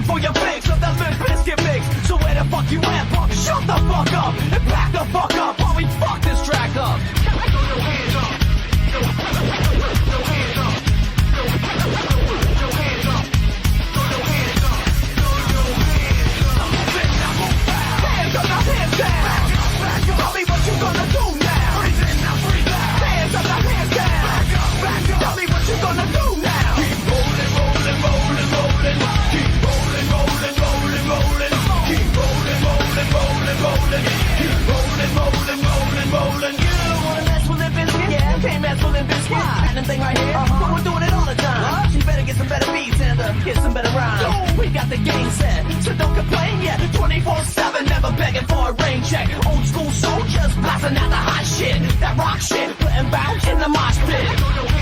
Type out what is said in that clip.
for your fix of that Limp Bizkit mix. So where the fuck you at, punk? Shut the fuck up and back the fuck up while we fuck this track up. Throw your hands up. Throw your hands up. Throw your hands up. Throw your hands up. Throw your hands up. Hands up, now hands down. Tell me what you gonna do now. Hands up, now hands down. Tell me what you gonna do now. Keep rolling, rolling, rolling, rolling. Keep rolling, rolling, rolling, rolling. Keep rolling, rolling, rolling, rolling. Keep rolling, rolling, rolling, rolling. You wanna mess with Limp Bizkit? Yeah, can't mess with Limp Bizkit. Got them thing right here, but we're doing it all the time. You better get some better beats and get some better rhymes. We got the game set, so don't complain yet. 24/7, never begging for a rain check. Old school soldiers blasting out the hot shit, that rock shit, putting bounce in the mosh pit.